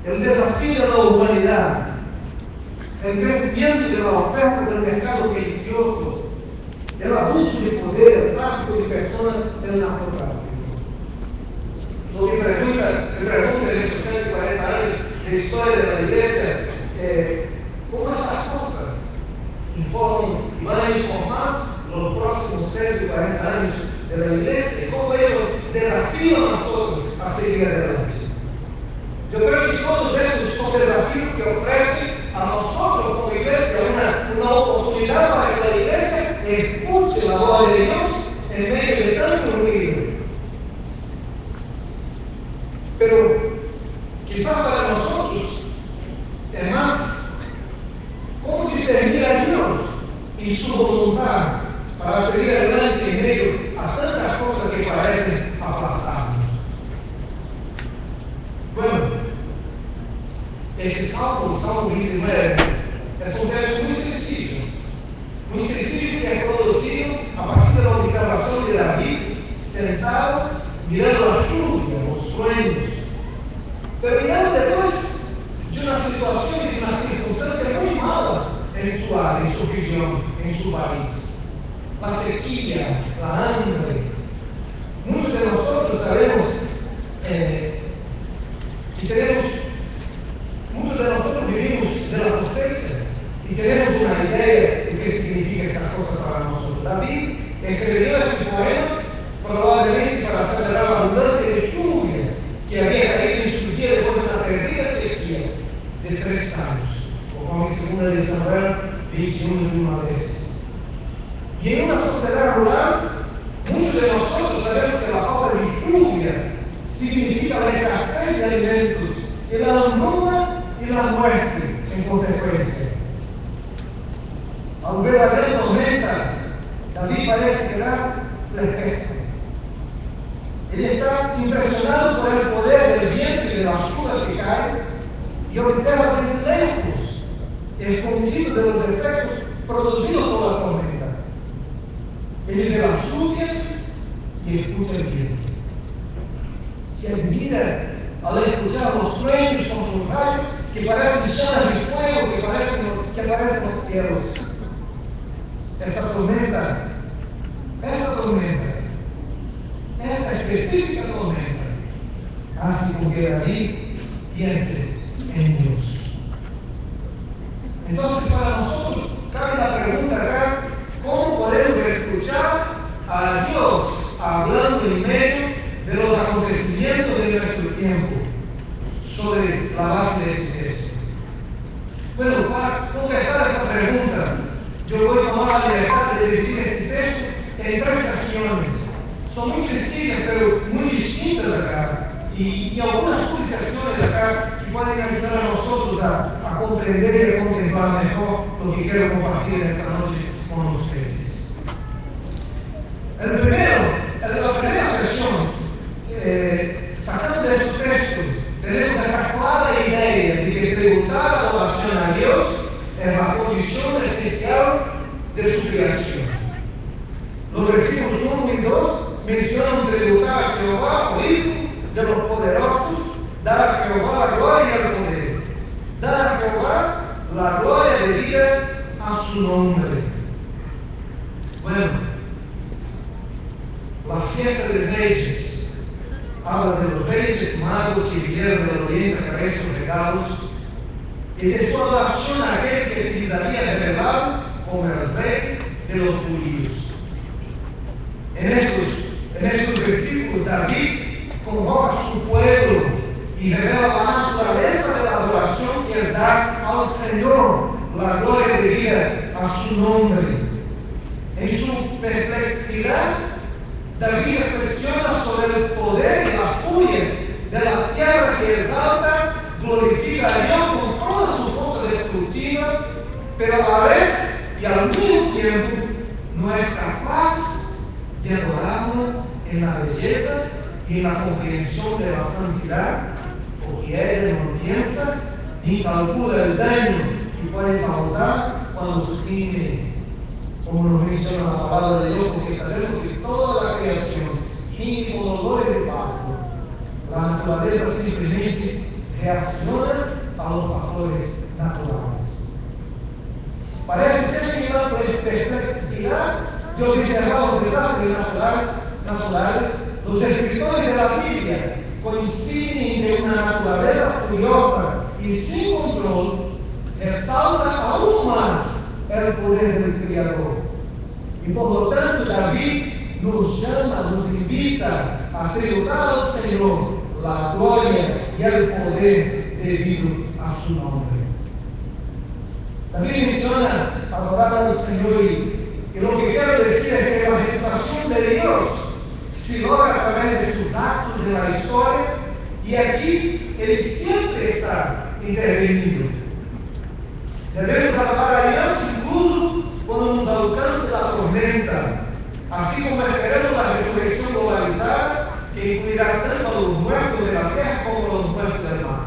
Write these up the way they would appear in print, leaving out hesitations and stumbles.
el desafío de la humanidad, el crecimiento de la oferta del mercado religioso, el abuso de poder, el tráfico de personas, el narcotráfico. Lo que pregunta en estos 140 años de historia de la Iglesia, ¿cómo estas cosas informan y van a informar los próximos 140 años de la Iglesia? ¿Cómo ellos desafían a nosotros a seguir adelante? Yo creo que todos estos son desafíos que ofrecen a nosotros como Iglesia una oportunidad para que la Iglesia escuche la voz de Dios en medio de tanto ruido. Pero quizás para nosotros es más cómo discernir a Dios y su voluntad para seguir adelante en medio a tantas cosas que parecen aplazarnos. Bueno, esse salmo, o Salmo 29, é um verso muito sensível que é produzido a partir da observação de Davi, sentado, mirando a chuva, os truenos, terminando depois de uma situação, de uma circunstância muito mala em sua região, em seu país. A sequia, a hambre. Muitos de nós sabemos que muchos de nosotros vivimos de la cosecha y tenemos una idea de qué significa esta cosa para nosotros. David escribió este poema probablemente para celebrar la abundancia de lluvia que había caído en su día después de una terrible sequía de 3 años, como en 2 de Samuel 21:1. Y en una sociedad rural, muchos de nosotros sabemos que la falta de lluvia significa la escasez de alimentos y la hambruna y la muerte en consecuencia. Al ver la gran tormenta, David parece quedar perplejo. Ele está impresionado por el poder del viento y de la lluvia que cae y observa desde lejos el conjunto de los efectos producidos por la tormenta. Ele ve la lluvia y escucha el viento. Se admira al escuchar los truenos con sus rayos que parecen llamas de fuego que aparecen en los cielos. Esta tormenta, esta específica tormenta, hace con que David piense en Dios. Entonces, para nosotros, cabe la pregunta acá: ¿cómo podemos escuchar a Dios hablando en medio de los acontecimientos de nuestro tiempo sobre la base de ese texto? Bueno, para contestar esta pregunta, yo voy a tomar la libertad de dividir este texto en 3 secciones. Son muy sencillas, pero muy distintas acá. Y algunas subsecciones acá que pueden ayudar a nosotros a comprender y a contemplar mejor lo que quiero compartir esta noche con ustedes. La primera sección, sacando de este texto, tenemos esa clara idea de que tributar adoración a Dios es la condición esencial de su creación. Los versículos 1 y 2 mencionan tributar a Jehová, o Hijo de los poderosos, dar a Jehová la gloria y el poder, dar a Jehová la gloria debida a su nombre. Bueno, la fiesta de Reyes habla de los reyes magos que vinieron del oriente a traer sus regalos y de su adoración a aquel que se les había revelado como el rey de los judíos. En estos versículos, David convoca a su pueblo y revela la naturaleza de la adoración que es dar al Señor la gloria debida a su nombre. En su perplejidad, David reflexiona sobre el poder y la furia de la tierra que exalta, glorifica a Dios con toda su fuerza destructiva, pero a la vez y al mismo tiempo no es capaz de adorarlo en la belleza y en la comprensión de la santidad, porque ella no piensa ni calcula el daño que puede causar cuando se tiene, como nos menciona la palabra de Dios, porque sabemos que toda la creación gime con dolores de parto. La naturaleza simplemente reacciona a los factores naturales. Parece ser que la perplejidad de observar los desastres naturales, los escritores de la Biblia coinciden en que una naturaleza furiosa y sin control resalta aún más el poder del Criador. Y por lo tanto, David nos llama, nos invita a tributar al Señor la gloria y el poder debido a su nombre. David menciona adorar al Señor y lo que quiero decir es que la reputación de Dios se logra a través de sus actos de la historia y aquí Él siempre está intervenido. Debemos alabar a Dios incluso cuando nos alcance la tormenta, así como esperamos la resurrección globalizada que incluirá tanto a los muertos de la tierra como a los muertos del mar.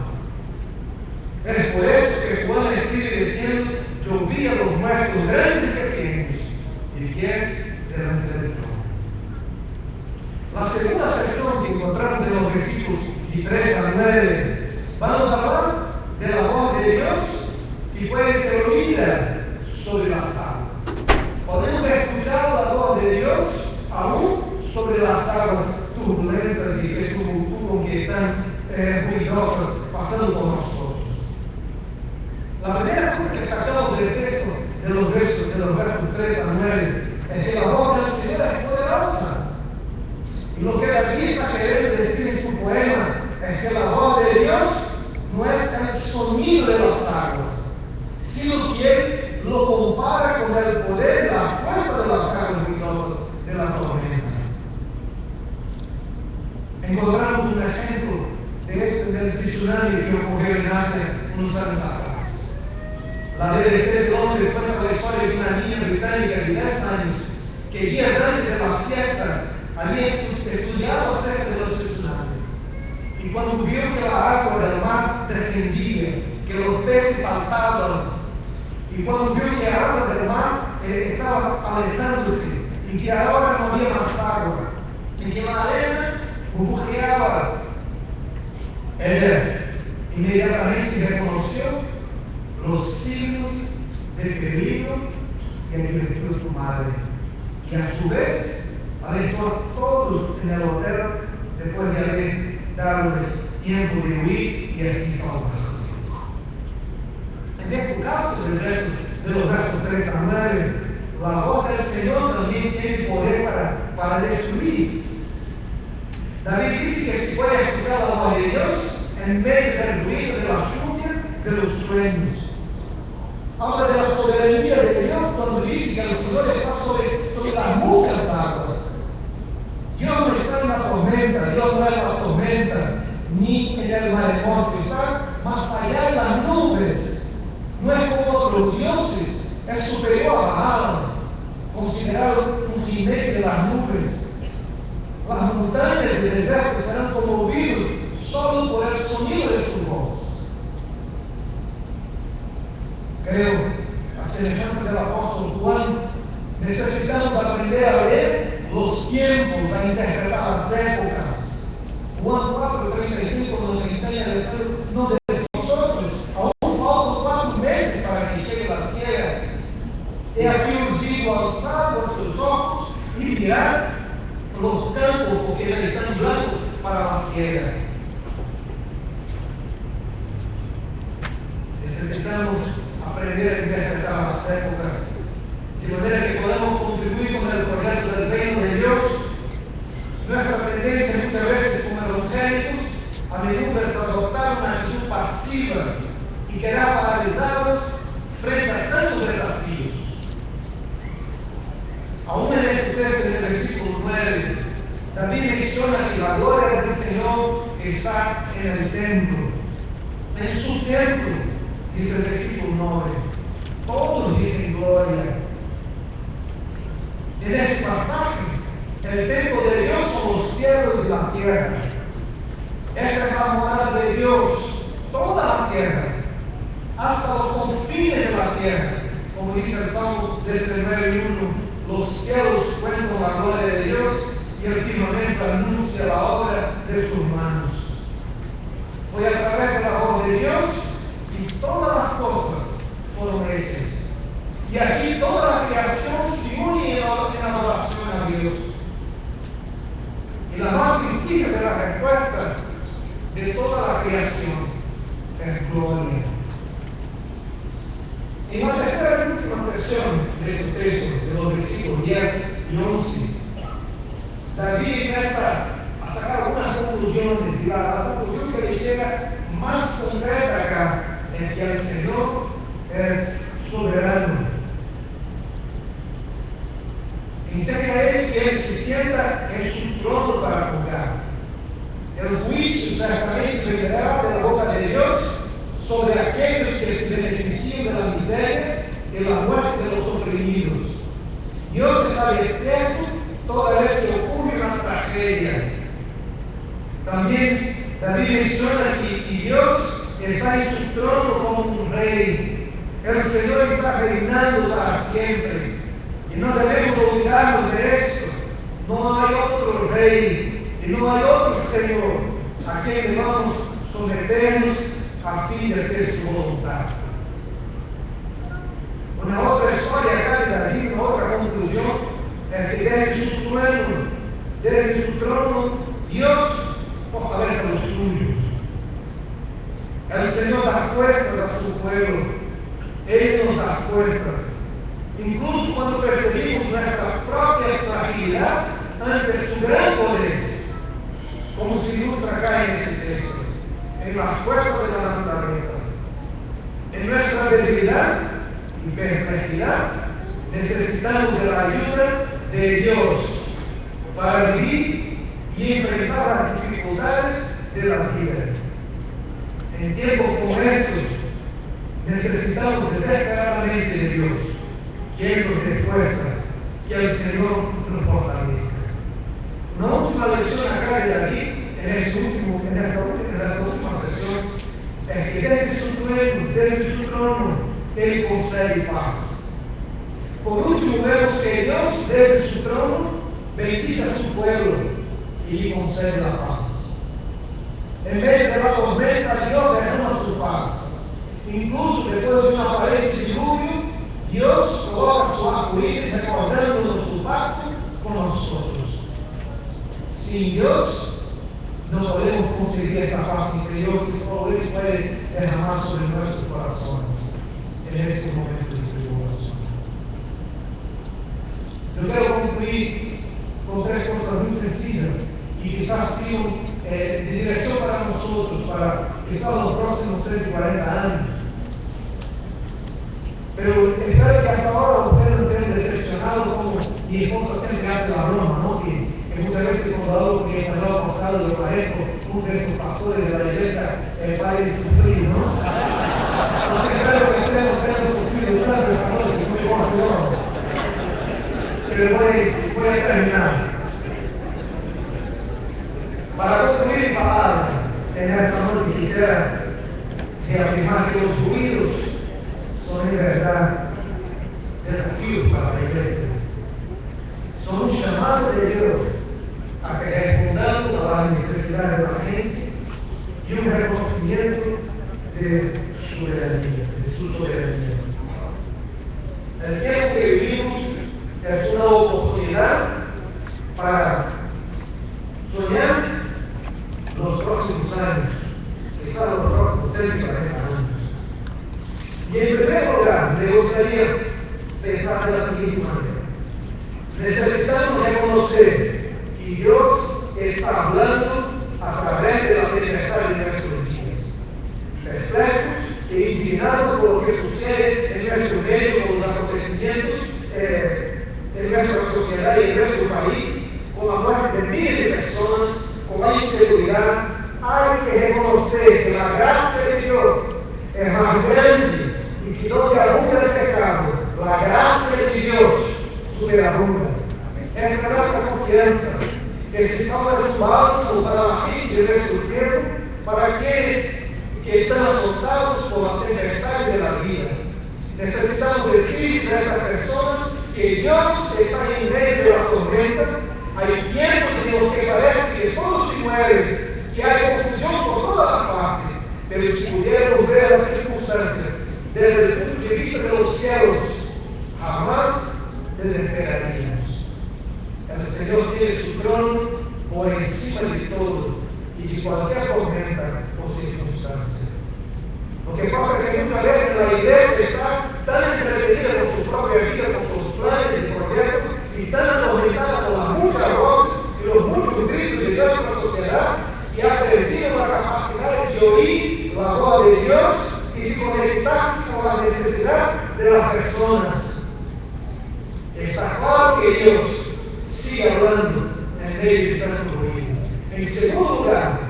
Es por eso que Juan escribe diciendo: yo vi a los muertos grandes y pequeños y pie delante del trono. La segunda sección que encontramos en los versículos 3 al 9, vamos a hablar de la voz de Dios que puede ser oída sobre las aguas. Podemos escuchar la voz de Dios aún sobre las aguas turbulentas y que tumultúan, que están ruidosas, pasando por nosotros. La primera cosa que sacamos del texto de los versos 3 a 9 es que la voz del Señor es poderosa. Y lo que David está queriendo decir en su poema es que la voz de Dios no es el sonido de las aguas, sino que Él lo compara con el poder y la fuerza de las aguas ruidosas de la tormenta. Encontramos un ejemplo de esto del tsunami que ocurrió en Asia unos años atrás. La BBC de Londres cuenta la historia de una niña británica de 10 años que días antes de la fiesta había estudiado acerca de los tsunamis. Y cuando vio que la agua del mar descendía, que los peces saltaban, y cuando vio que la agua del mar estaba alejándose, y que ahora no había más agua, y que la arena burbujeaba, ella inmediatamente reconoció los signos de peligro que advirtió su madre, y a su vez alentó a todos en el hotel después de haber dado tiempo de huir y así salvarse. En este caso, de los versos 3 a 9, la voz del Señor también tiene poder para destruir. David dice que se puede escuchar la voz de Dios en medio del ruido de la lluvia, de los sueños. Habla de la soberanía de Dios cuando dice que el Señor está sobre las muchas aguas. Dios no está en la tormenta, Dios no es la tormenta, ni en el maremoto, está más allá de las nubes. No es como otros dioses, es superior a Baal, considerado un jinete de las nubes. Las montañas del desierto serán conmovidos solo por el sonido de su voz. Creo, a semejanza del apóstol Juan, necesitamos aprender a leer los tiempos, a interpretar las épocas. Juan 4:35 nos enseña a decir, no de nosotros, aún faltan 4 meses para que llegue la siega. He aquí os digo, alzad vuestros ojos y mirad los campos, porque ya están blancos para la siega. Necesitamos aprender a interpretar las épocas, de manera que podamos contribuir con el proyecto del reino de Dios. Nuestra tendencia muchas veces como evangélicos a menudo es adoptar una actitud pasiva y quedar paralizados frente a tantos desafíos. Aún en este texto, en el versículo 9, David menciona que la gloria del Señor está en el templo. En su templo, dice el versículo 9, todos dicen gloria. En este pasaje, el templo de Dios son los cielos y la tierra. Esta es la morada de Dios, toda la tierra, hasta los confines de la tierra. Como dice el Salmo 19:1, los cielos cuentan la gloria de Dios y el firmamento anuncia la obra de sus manos. Fue a través de la voz por de Dios y todas las cosas fueron hechas. Y aquí toda la creación se une en adoración a Dios. Y la más sencilla de la respuesta de toda la creación es gloria. En la tercera y última sección de este texto, de los versículos 10 y 11, David empieza a sacar algunas conclusiones, y la conclusión que le llega más concreta acá es que el Señor es soberano. Enseña a Él que Él se sienta en su trono para juzgar. El juicio certamente vendrá de la boca de Dios sobre aquellos que se benefician de la miseria y la muerte de los oprimidos. Dios está despierto toda vez que ocurre una tragedia. También David menciona que Dios está en su trono como un rey. El Señor está reinando para siempre. Y no debemos olvidarnos de esto. No hay otro rey y no hay otro Señor a quien debamos someternos a fin de hacer su voluntad. Una otra historia acá de David, una otra conclusión, es que desde su trono, Dios fortalece a los suyos. El Señor da fuerza a su pueblo. Él nos da fuerza. Incluso cuando percibimos nuestra propia fragilidad ante su gran poder, como se ilustra acá en este texto, en la fuerza de la naturaleza. En nuestra debilidad y perplejidad necesitamos de la ayuda de Dios para vivir y enfrentar las dificultades de la vida. En tiempos como estos necesitamos desesperadamente de Dios, que Él nos dé fuerzas, que el Señor nos fortalezca. Una última lección acá de David en esta última sesión es que desde su trono, Él concede paz. Por último, vemos que Dios desde su trono bendice a su pueblo y le concede la paz. En vez de la tormenta, Dios derrama su paz. Incluso después de un aparente diluvio, Dios coloca su arco-íris recordándonos su pacto con nosotros. Sin Dios no podemos conseguir esta paz interior que solo Él puede derramar sobre nuestros corazones en este momento de tribulación. Yo quiero concluir con tres cosas muy sencillas y quizás sigan de dirección para nosotros, para quizás los próximos 30 y 40 años. Pero espero que hasta ahora ustedes no estén decepcionados como mi esposa siempre hace la broma, ¿no? Que muchas veces cuando hablo que me lo pasado yo parezco uno de estos pastores de la iglesia Valle Sufrido, ¿no? Entonces espero que ustedes no estén sufriendo tanto esta noche, muy bueno, pero voy a terminar. Para concluir mi palabra en esta noche quisiera reafirmar que los ruidos son en verdad desafíos para la iglesia. Son un llamado de Dios a que respondamos a las necesidades de la gente y un reconocimiento de su soberanía. El tiempo que vivimos es una oportunidad para soñar los próximos años, quizás los próximos 30 y 40 años. Y en primer lugar, me gustaría pensar de la siguiente manera. Necesitamos reconocer que Dios está hablando a través de la tempestad de nuestros días. Perplejos e indignados por lo que sucede en nuestro medio, con los acontecimientos en nuestra sociedad y en nuestro país, con la muerte de miles de personas, con la inseguridad, hay que reconocer que la gracia de Dios es más grande y que no se abunda el pecado. La gracia de Dios superabunda. Esa es nuestra confianza, que se estamos en un bálsamo para la gente de nuestro tiempo, para aquellos que están azotados por las tempestades de la vida. Necesitamos decir a estas personas que Dios está en medio de la tormenta. Hay tiempos en los que parece que todo se mueve, que hay confusión por todas las partes, pero si pudiéramos ver las circunstancias desde el punto de vista de los cielos, jamás desesperaríamos. El Señor tiene su trono por encima de todo y de cualquier tormenta o circunstancia. Lo que pasa es que muchas veces la iglesia está tan entretenida con su propia vida, con sus planes y proyectos, y tan atormentada por las muchas voces y los muchos gritos de Dios en la sociedad, y ha perdido la capacidad de oír la voz de Dios y de conectarse con la necesidad de las personas. Está claro que Dios sigue hablando en medio de tanto ruido. En segundo lugar,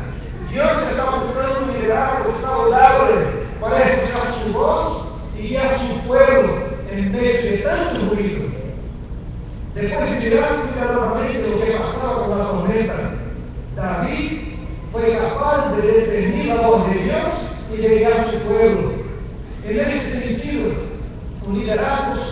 Dios está buscando un liderazgo saludable para escuchar su voz y guiar a su pueblo en medio de tanto ruido. Después de mirar cuidadosamente lo que pasaba con la tormenta, David fue capaz de discernir la voz de Dios y de guiar a su pueblo. En ese sentido, un liderazgo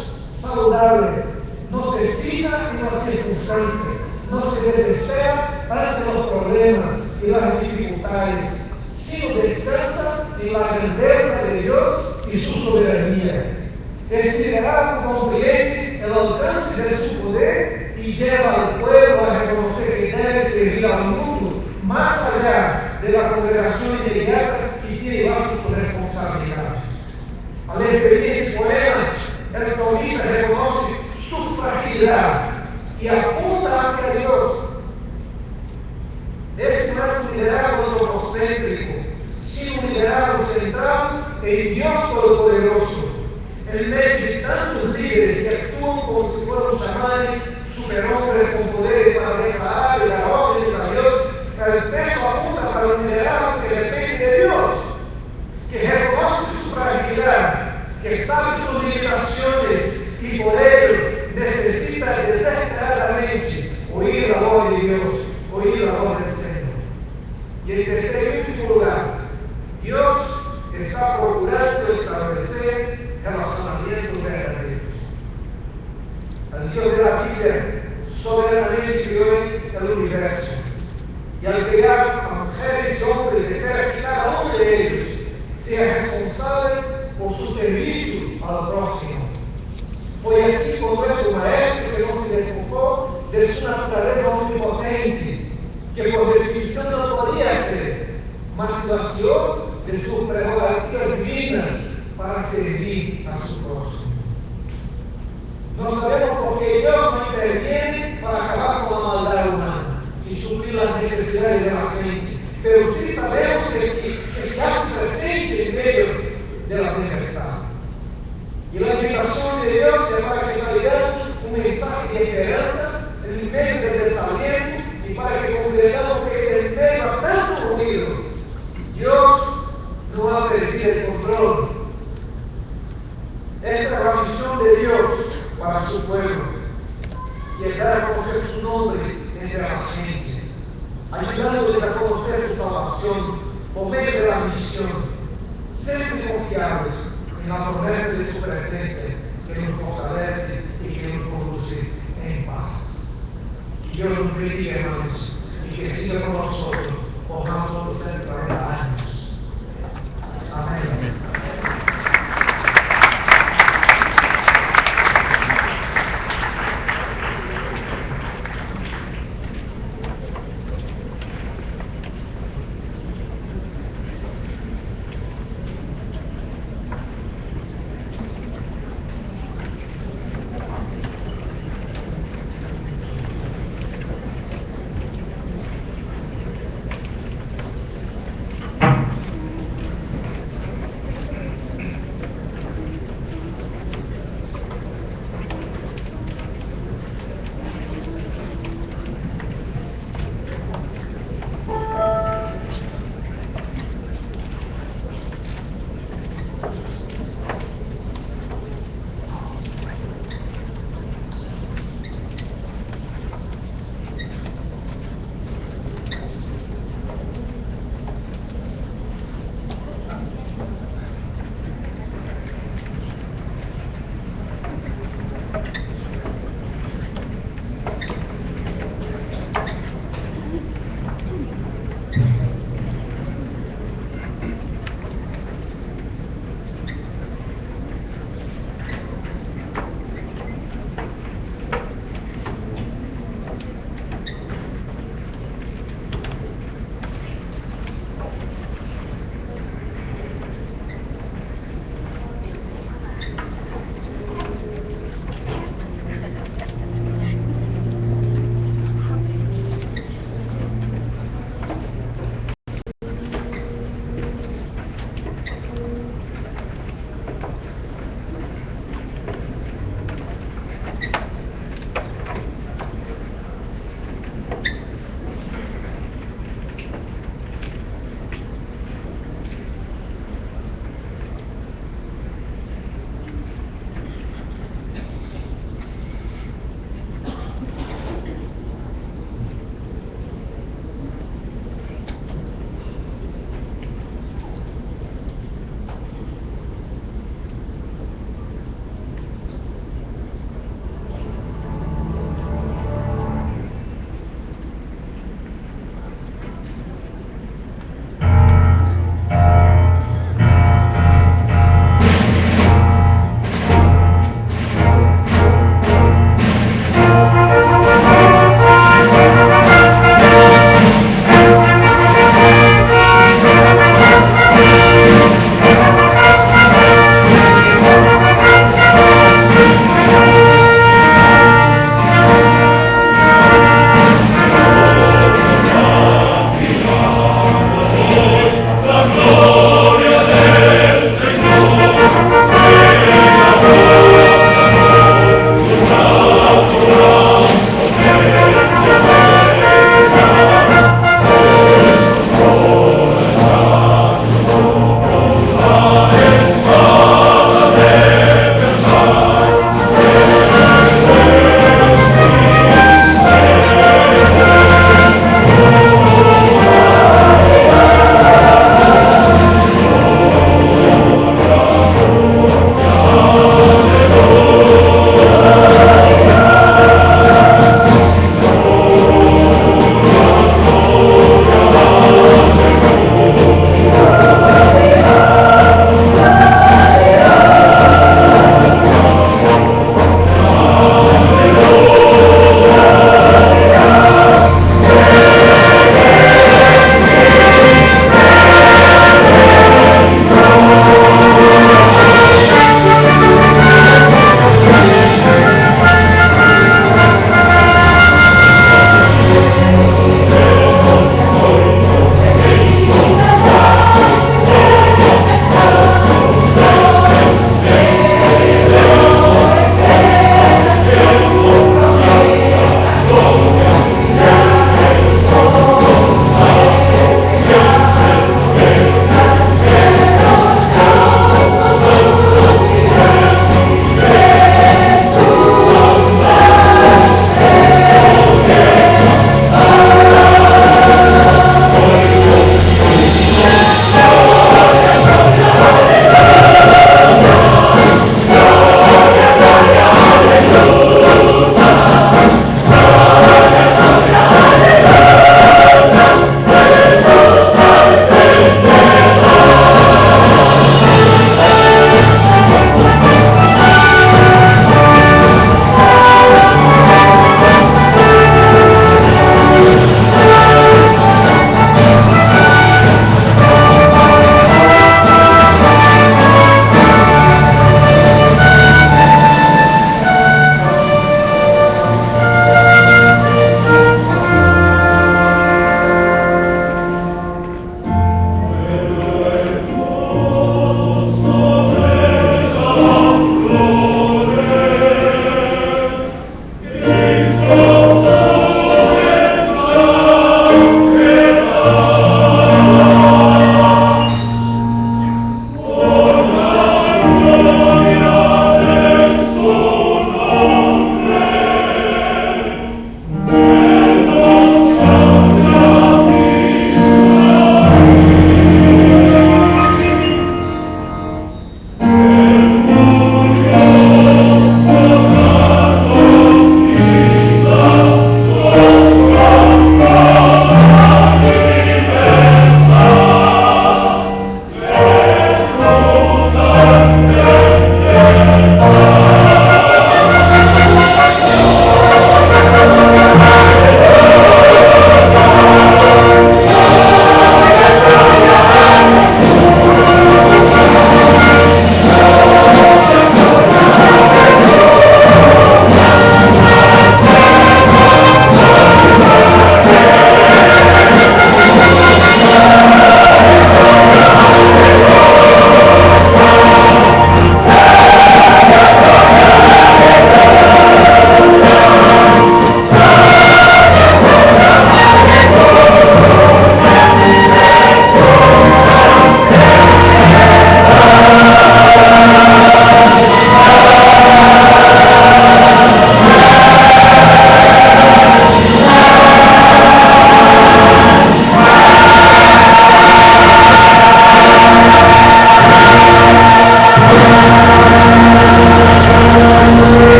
saludable no se fija en las circunstancias, no se desespera ante los problemas y las dificultades, sino descansa en la grandeza de Dios y su soberanía. Ese liderazgo comprende el alcance de su poder y lleva al pueblo a reconocer que debe servir al mundo más allá de la congregación inmediata y tiene bajo su responsabilidad. Al escribir ese poema, el salmista reconoce su fragilidad y apunta hacia Dios. Ese no es un liderazgo antropocéntrico, sino un liderazgo centrado en Dios Todopoderoso. En medio de tantos líderes que actúan como si fueran chamanes, superhombres con poderes para declarar y dar órdenes a Dios, el peso apunta para un liderazgo que depende de Dios, que reconoce su fragilidad, que sabe sus limitaciones y por ello necesita desesperadamente oír la voz de Dios, oír la voz del Señor. Y en tercer y último lugar, Dios está procurando establecer relacionamientos verdaderos. El Dios de la Biblia soberanamente creó el universo. Y al crear a mujeres y hombres, espera que cada uno de ellos sea responsable por su servicio al prójimo. Fue así como el maestro que no se desfocó de su naturaleza omnipotente, que por definición no podía ser, mas se vació de sus prerrogativas divinas para servir a su prójimo. No sabemos por qué Dios no interviene para acabar con la maldad humana y suplir las necesidades de la gente, pero sí sabemos que se hace presente en medio de la tempestad. Y la invitación de Dios es para que traigamos un mensaje de esperanza en medio del desaliento y para que comprendamos que en medio a tanto ruido, Dios no ha perdido el control. Esta es la misión de Dios para su pueblo, que es dar a conocer su nombre entre la gente, ayudándoles a conocer su salvación por medio de la misión, siempre confiados en la promesa de su presencia que nos fortalece y que nos conduce en paz. Que Dios nos bendiga, hermanos, y que siga con nosotros por más de 140 años. Amén.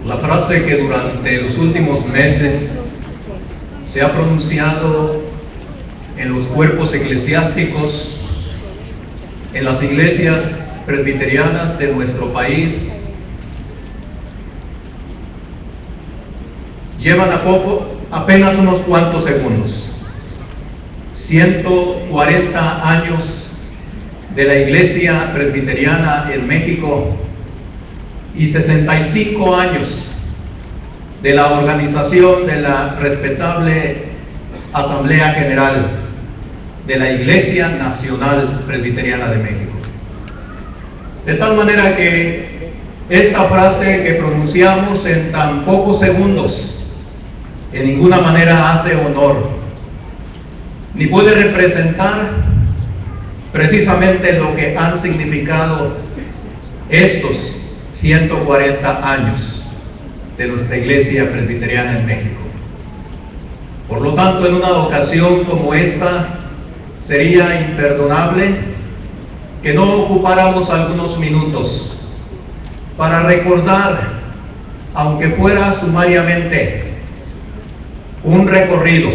La frase que durante los últimos meses se ha pronunciado en los cuerpos eclesiásticos, en las iglesias presbiterianas de nuestro país, llevan apenas unos cuantos segundos. 140 años de la Iglesia Presbiteriana en México y 65 años de la organización de la respetable Asamblea General de la Iglesia Nacional Presbiteriana de México. De tal manera que esta frase que pronunciamos en tan pocos segundos en ninguna manera hace honor, ni puede representar precisamente lo que han significado estos 140 años de nuestra Iglesia Presbiteriana en México. Por lo tanto, en una ocasión como esta, sería imperdonable que no ocupáramos algunos minutos para recordar, aunque fuera sumariamente, un recorrido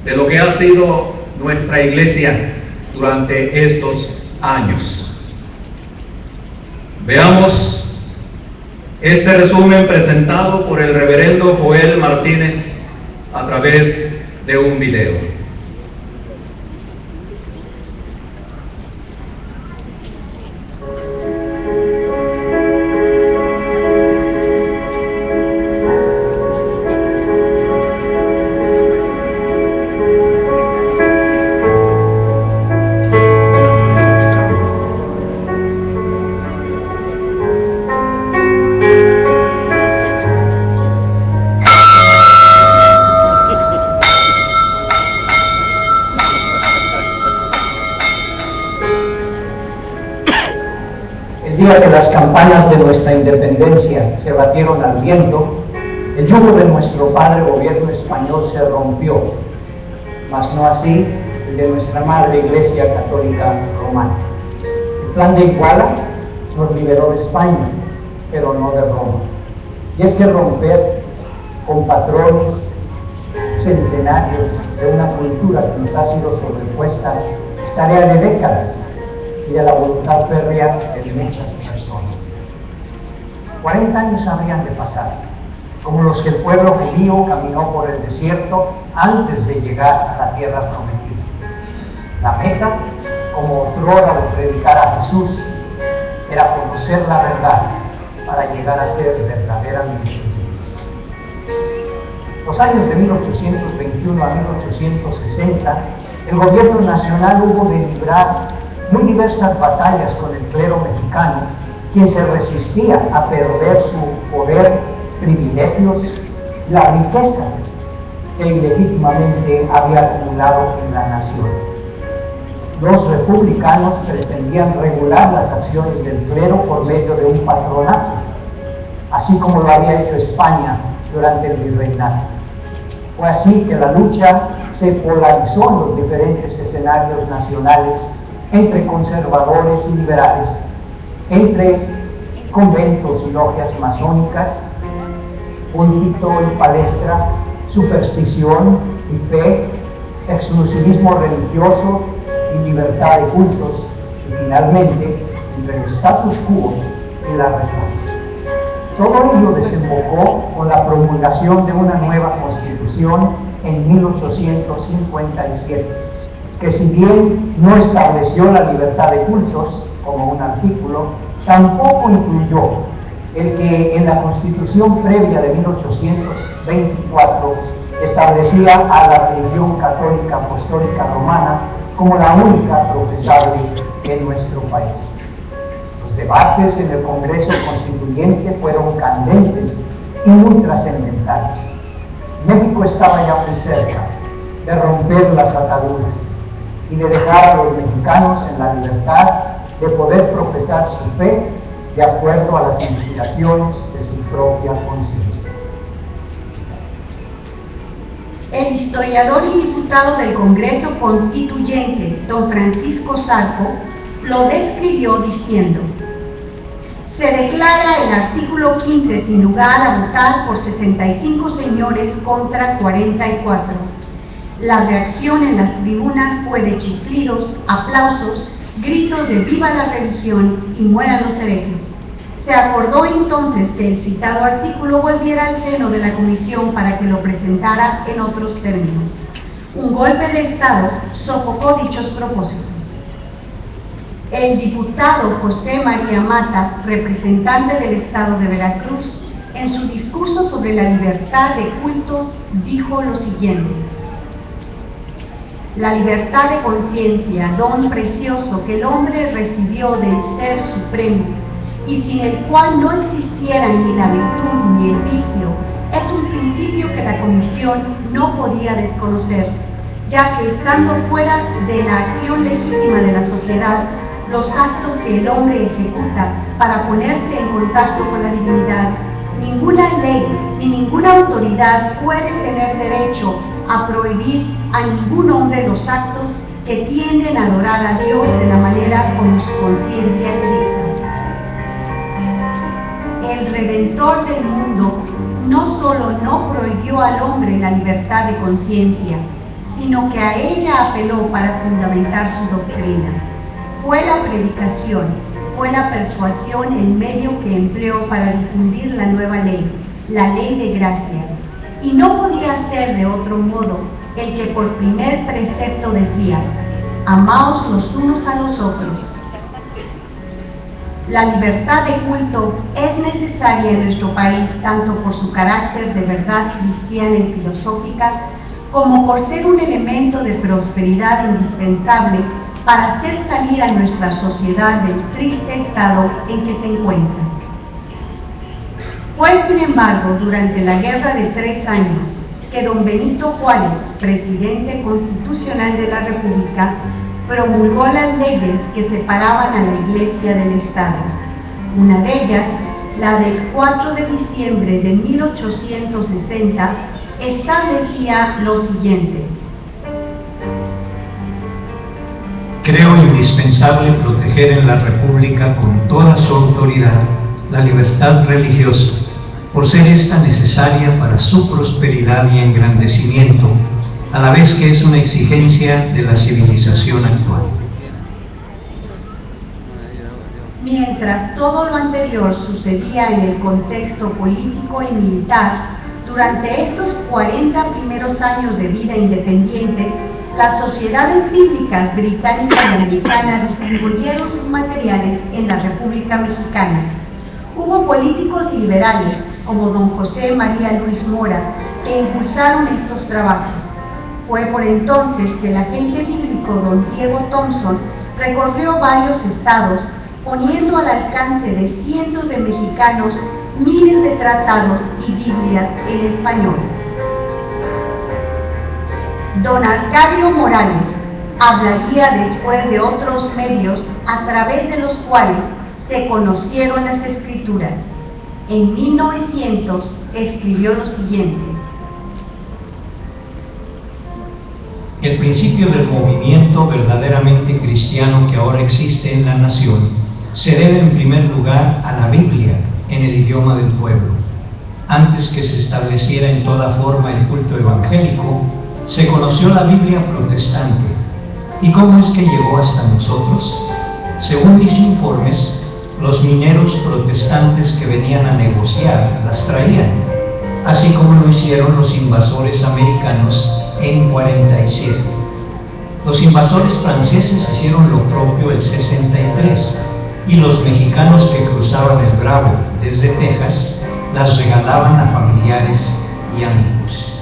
de lo que ha sido nuestra Iglesia durante estos años. Veamos este resumen presentado por el reverendo Joel Martínez a través de un video. El día que las campanas de nuestra independencia se batieron al viento, el yugo de nuestro padre gobierno español se rompió, mas no así el de nuestra madre Iglesia Católica Romana. El plan de Iguala nos liberó de España, pero no de Roma. Y es que romper con patrones centenarios de una cultura que nos ha sido sobrepuesta es tarea de décadas y de la voluntad férrea de muchas personas. 40 años habrían de pasar, como los que el pueblo judío caminó por el desierto antes de llegar a la tierra prometida. La meta, como otrora lo predicara Jesús, era conocer la verdad para llegar a ser verdaderamente libres. Los años de 1821 a 1860, el gobierno nacional hubo de librar muy diversas batallas con el clero mexicano, quien se resistía a perder su poder, privilegios y la riqueza que ilegítimamente había acumulado en la nación. Los republicanos pretendían regular las acciones del clero por medio de un patronato, así como lo había hecho España durante el virreinato. Fue así que la lucha se polarizó en los diferentes escenarios nacionales entre conservadores y liberales, entre conventos y logias masónicas, púlpito y palestra, superstición y fe, exclusivismo religioso y libertad de cultos, y finalmente entre el status quo y la reforma. Todo ello desembocó con la promulgación de una nueva constitución en 1857, que si bien no estableció la libertad de cultos como un artículo, tampoco incluyó el que en la Constitución previa de 1824 establecía a la religión católica apostólica romana como la única profesable en nuestro país. Los debates en el Congreso Constituyente fueron candentes y muy trascendentales. México estaba ya muy cerca de romper las ataduras y de dejar a los mexicanos en la libertad de poder profesar su fe de acuerdo a las inspiraciones de su propia conciencia. El historiador y diputado del Congreso Constituyente, don Francisco Zarco, lo describió diciendo: se declara el artículo 15 sin lugar a votar por 65 señores contra 44. La reacción en las tribunas fue de chiflidos, aplausos, gritos de viva la religión y mueran los herejes. Se acordó entonces que el citado artículo volviera al seno de la comisión para que lo presentara en otros términos. Un golpe de Estado sofocó dichos propósitos. El diputado José María Mata, representante del Estado de Veracruz, en su discurso sobre la libertad de cultos, dijo lo siguiente: la libertad de conciencia, don precioso que el hombre recibió del Ser Supremo, y sin el cual no existieran ni la virtud ni el vicio, es un principio que la Comisión no podía desconocer, ya que estando fuera de la acción legítima de la sociedad, los actos que el hombre ejecuta para ponerse en contacto con la divinidad, ninguna ley ni ninguna autoridad puede tener derecho a prohibir a ningún hombre los actos que tienden a adorar a Dios de la manera como su conciencia le dicta. El Redentor del mundo no solo no prohibió al hombre la libertad de conciencia, sino que a ella apeló para fundamentar su doctrina. Fue la predicación, fue la persuasión el medio que empleó para difundir la nueva ley, la ley de gracia, y no podía ser de otro modo el que por primer precepto decía: amaos los unos a los otros. La libertad de culto es necesaria en nuestro país tanto por su carácter de verdad cristiana y filosófica, como por ser un elemento de prosperidad indispensable para hacer salir a nuestra sociedad del triste estado en que se encuentra. Fue, sin embargo, durante la Guerra de 3 años que don Benito Juárez, presidente constitucional de la República, promulgó las leyes que separaban a la Iglesia del Estado. Una de ellas, la del 4 de diciembre de 1860, establecía lo siguiente: creo indispensable proteger en la República con toda su autoridad la libertad religiosa, por ser esta necesaria para su prosperidad y engrandecimiento, a la vez que es una exigencia de la civilización actual. Mientras todo lo anterior sucedía en el contexto político y militar, durante estos 40 primeros años de vida independiente, las sociedades bíblicas británica y americana distribuyeron sus materiales en la República Mexicana. Hubo políticos liberales, como don José María Luis Mora, que impulsaron estos trabajos. Fue por entonces que el agente bíblico don Diego Thompson recorrió varios estados, poniendo al alcance de cientos de mexicanos miles de tratados y Biblias en español. Don Arcadio Morales hablaría después de otros medios a través de los cuales se conocieron las Escrituras. En 1900 escribió lo siguiente: el principio del movimiento verdaderamente cristiano que ahora existe en la nación se debe en primer lugar a la Biblia en el idioma del pueblo. Antes que se estableciera en toda forma el culto evangélico, se conoció la Biblia protestante. ¿Y cómo es que llegó hasta nosotros? Según mis informes, los mineros protestantes que venían a negociar las traían, así como lo hicieron los invasores americanos en 47. Los invasores franceses hicieron lo propio el 63 y los mexicanos que cruzaban el Bravo desde Texas las regalaban a familiares y amigos.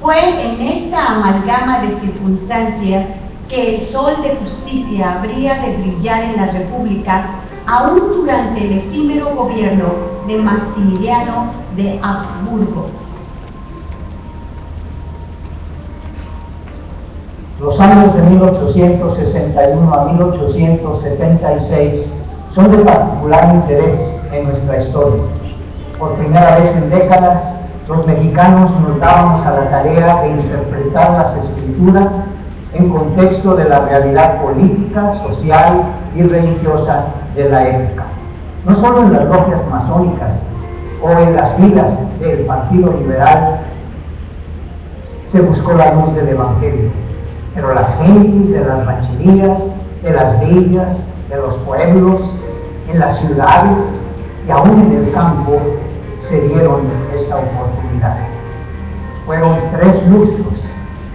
Fue en esa amalgama de circunstancias que el sol de justicia habría de brillar en la República, aún durante el efímero gobierno de Maximiliano de Habsburgo. Los años de 1861 a 1876 son de particular interés en nuestra historia. Por primera vez en décadas, los mexicanos nos dábamos a la tarea de interpretar las escrituras en contexto de la realidad política, social y religiosa de la época. No solo en las logias masónicas o en las filas del Partido Liberal se buscó la luz del Evangelio, pero las gentes de las rancherías, de las villas, de los pueblos, en las ciudades y aún en el campo se dieron esta oportunidad. Fueron 3 lustros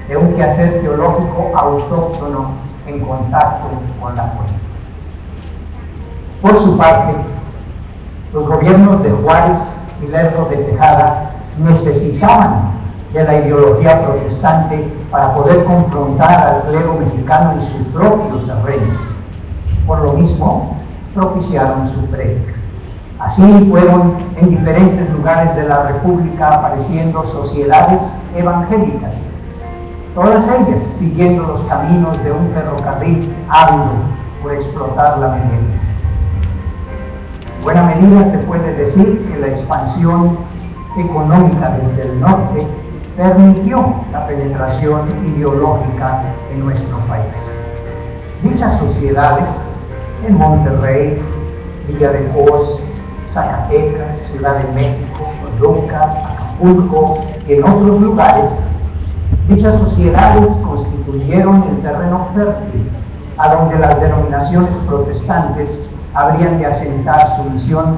de un quehacer teológico autóctono en contacto con la fuente. Por su parte, los gobiernos de Juárez y Lerdo de Tejada necesitaban de la ideología protestante para poder confrontar al clero mexicano en su propio terreno. Por lo mismo, propiciaron su prédica. Así fueron en diferentes lugares de la República apareciendo sociedades evangélicas, todas ellas siguiendo los caminos de un ferrocarril ávido por explotar la minería. En buena medida se puede decir que la expansión económica desde el norte permitió la penetración ideológica en nuestro país. Dichas sociedades en Monterrey, Villa de Cos, Zacatecas, Ciudad de México, Toluca, Acapulco y en otros lugares, dichas sociedades constituyeron el terreno fértil a donde las denominaciones protestantes habrían de asentar su misión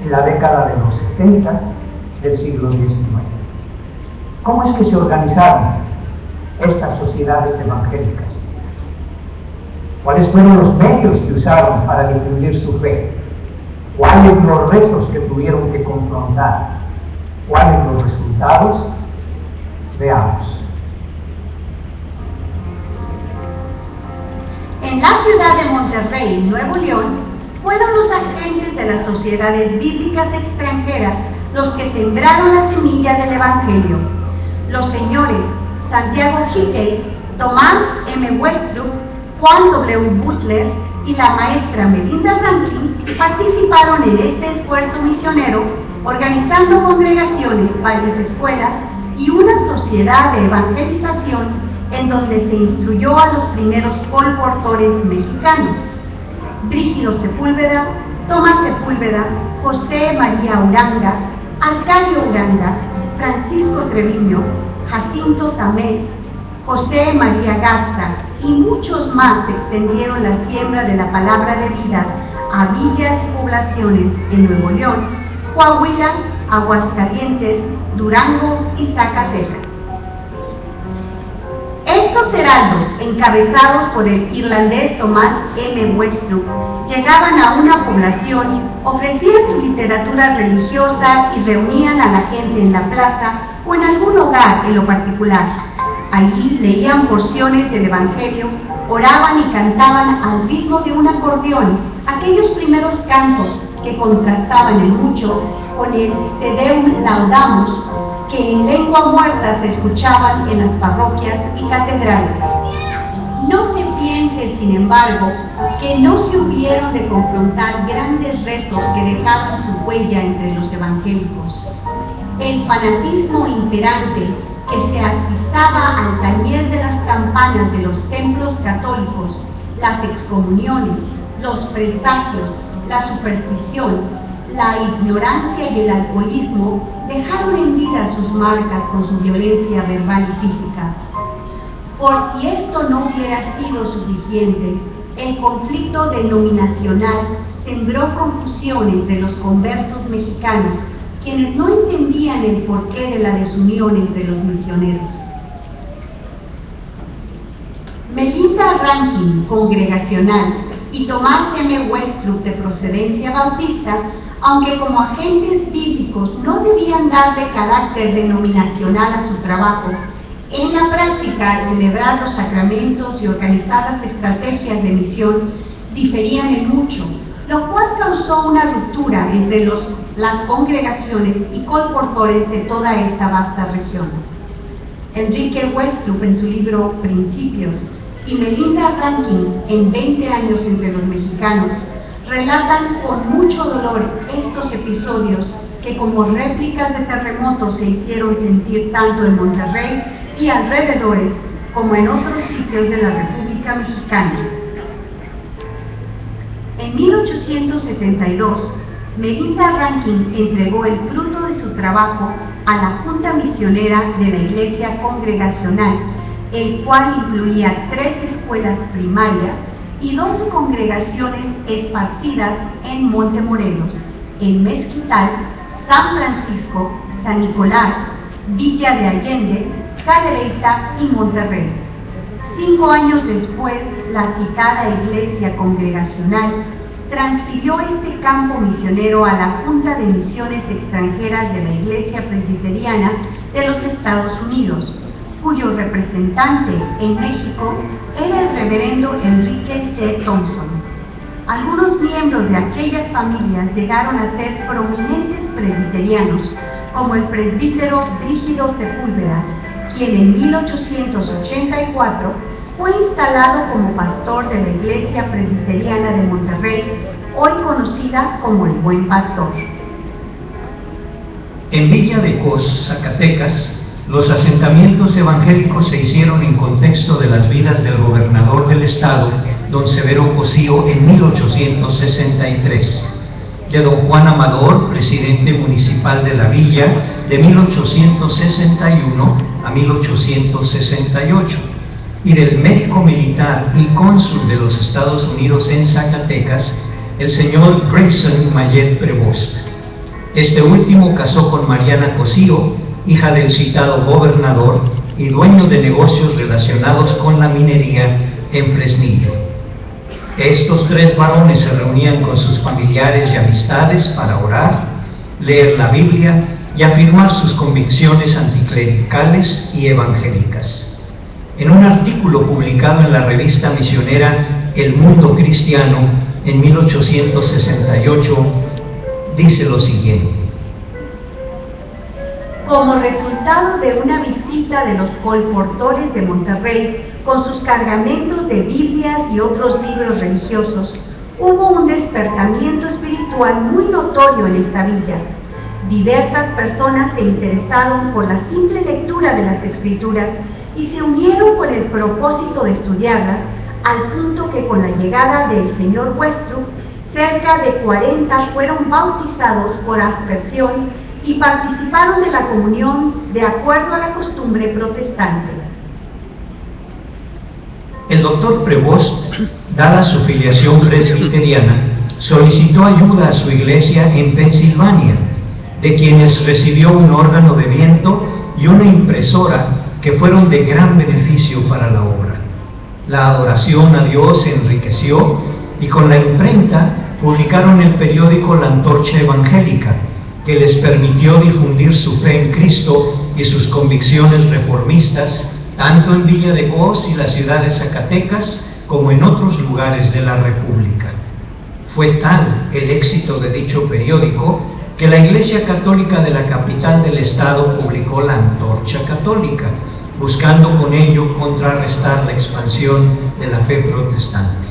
en la década de los 70 del siglo XIX. ¿Cómo es que se organizaron estas sociedades evangélicas? ¿Cuáles fueron los medios que usaron para difundir su fe? ¿Cuáles los retos que tuvieron que confrontar? ¿Cuáles los resultados? Veamos. En la ciudad de Monterrey, Nuevo León, fueron los agentes de las sociedades bíblicas extranjeras los que sembraron la semilla del Evangelio. Los señores Santiago Hickey, Tomás M. Westrup, Juan W. Butler y la maestra Melinda Rankin participaron en este esfuerzo misionero, organizando congregaciones, varias escuelas y una sociedad de evangelización en donde se instruyó a los primeros colportores mexicanos: Brígido Sepúlveda, Tomás Sepúlveda, José María Uranga, Arcadio Uranga, Francisco Treviño, Jacinto Tamés, José María Garza y muchos más extendieron la siembra de la palabra de vida a villas y poblaciones en Nuevo León, Coahuila, Aguascalientes, Durango y Zacatecas. Estos heraldos, encabezados por el irlandés Tomás M. Westrup, llegaban a una población, ofrecían su literatura religiosa y reunían a la gente en la plaza o en algún hogar en lo particular. Allí leían porciones del Evangelio, oraban y cantaban al ritmo de un acordeón aquellos primeros cantos que contrastaban en mucho con el Te Deum Laudamus que en lengua muerta se escuchaban en las parroquias y catedrales. No se piense, sin embargo, que no se hubieron de confrontar grandes retos que dejaron su huella entre los evangélicos. El fanatismo imperante que se atizaba al tañer de las campanas de los templos católicos, las excomuniones, los presagios, la superstición, la ignorancia y el alcoholismo dejaron hendidas sus marcas con su violencia verbal y física. Por si esto no hubiera sido suficiente, el conflicto denominacional sembró confusión entre los conversos mexicanos, quienes no entendían el porqué de la desunión entre los misioneros. Melinda Rankin, congregacional, y Tomás M. Westrup, de procedencia bautista, aunque como agentes bíblicos no debían darle carácter denominacional a su trabajo, en la práctica, al celebrar los sacramentos y organizar las estrategias de misión, diferían en mucho, lo cual causó una ruptura entre las congregaciones y colportores de toda esta vasta región. Enrique Westrup, en su libro Principios, y Melinda Rankin, en 20 años entre los mexicanos, relatan con mucho dolor estos episodios que como réplicas de terremotos se hicieron sentir tanto en Monterrey y alrededores como en otros sitios de la República Mexicana. En 1872, Melinda Rankin entregó el fruto de su trabajo a la Junta Misionera de la Iglesia Congregacional, el cual incluía 3 escuelas primarias y 12 congregaciones esparcidas en Montemorelos, en Mezquital, San Francisco, San Nicolás, Villa de Allende, Cadereyta y Monterrey. 5 años después, la citada Iglesia Congregacional transfirió este campo misionero a la Junta de Misiones Extranjeras de la Iglesia Presbiteriana de los Estados Unidos, cuyo representante en México era el reverendo Enrique C. Thompson. Algunos miembros de aquellas familias llegaron a ser prominentes presbiterianos, como el presbítero Brígido Sepúlveda, quien en 1884 fue instalado como pastor de la Iglesia Presbiteriana de Monterrey, hoy conocida como el Buen Pastor. En Villa de Cos, Zacatecas, los asentamientos evangélicos se hicieron en contexto de las vidas del gobernador del estado, don Severo Cosío, en 1863, de don Juan Amador, presidente municipal de la villa, de 1861 a 1868, y del médico militar y cónsul de los Estados Unidos en Zacatecas, el señor Grayson Mayet Prevost. Este último casó con Mariana Cosío, hija del citado gobernador y dueño de negocios relacionados con la minería en Fresnillo. Estos 3 varones se reunían con sus familiares y amistades para orar, leer la Biblia y afirmar sus convicciones anticlericales y evangélicas. En un artículo publicado en la revista misionera El Mundo Cristiano en 1868, dice lo siguiente: Como resultado de una visita de los colportores de Monterrey con sus cargamentos de Biblias y otros libros religiosos, hubo un despertamiento espiritual muy notorio en esta villa. Diversas personas se interesaron por la simple lectura de las Escrituras y se unieron con el propósito de estudiarlas, al punto que con la llegada del señor Westrup, cerca de 40 fueron bautizados por aspersión y participaron de la comunión de acuerdo a la costumbre protestante. El doctor Prevost, dada su filiación presbiteriana, solicitó ayuda a su iglesia en Pensilvania, de quienes recibió un órgano de viento y una impresora que fueron de gran beneficio para la obra. La adoración a Dios se enriqueció y con la imprenta publicaron el periódico La Antorcha Evangélica, que les permitió difundir su fe en Cristo y sus convicciones reformistas, tanto en Villa de Cos y la ciudad de Zacatecas, como en otros lugares de la República. Fue tal el éxito de dicho periódico que la Iglesia Católica de la capital del estado publicó La Antorcha Católica, buscando con ello contrarrestar la expansión de la fe protestante.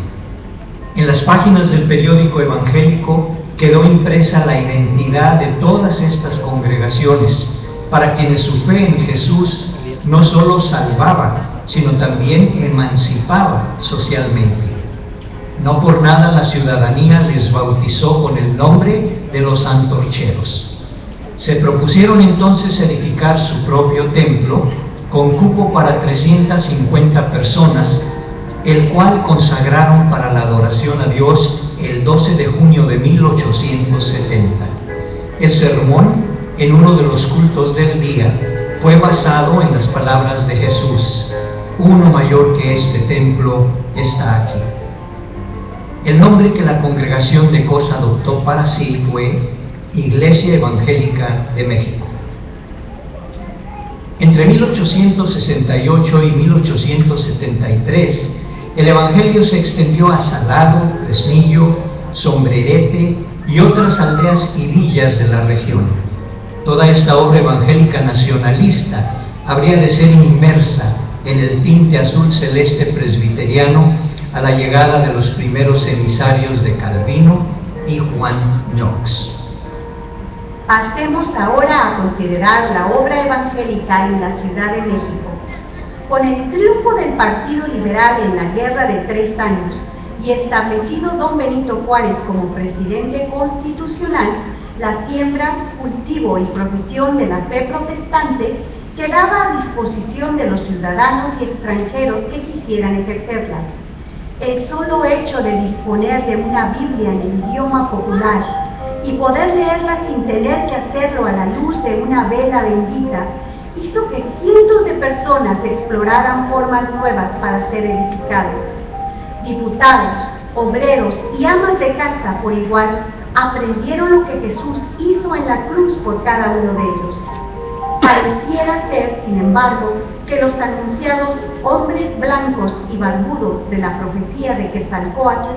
En las páginas del periódico evangélico quedó impresa la identidad de todas estas congregaciones, para quienes su fe en Jesús no solo salvaba, sino también emancipaba socialmente. No por nada la ciudadanía les bautizó con el nombre de los antorcheros. Se propusieron entonces edificar su propio templo con cupo para 350 personas, el cual consagraron para la adoración a Dios el 12 de junio de 1870. El sermón en uno de los cultos del día fue basado en las palabras de Jesús: uno mayor que este templo está aquí. El nombre que la congregación de Cos adoptó para sí fue Iglesia Evangélica de México. Entre 1868 y 1873, el Evangelio se extendió a Salado, Fresnillo, Sombrerete y otras aldeas y villas de la región. Toda esta obra evangélica nacionalista habría de ser inmersa en el tinte azul celeste presbiteriano a la llegada de los primeros emisarios de Calvino y Juan Knox. Pasemos ahora a considerar la obra evangélica en la Ciudad de México. Con el triunfo del Partido Liberal en la Guerra de 3 años y establecido don Benito Juárez como presidente constitucional, la siembra, cultivo y profesión de la fe protestante quedaba a disposición de los ciudadanos y extranjeros que quisieran ejercerla. El solo hecho de disponer de una Biblia en el idioma popular y poder leerla sin tener que hacerlo a la luz de una vela bendita hizo que cientos de personas exploraran formas nuevas para ser edificados. Diputados, obreros y amas de casa por igual aprendieron lo que Jesús hizo en la cruz por cada uno de ellos. Pareciera ser, sin embargo, que los anunciados hombres blancos y barbudos de la profecía de Quetzalcóatl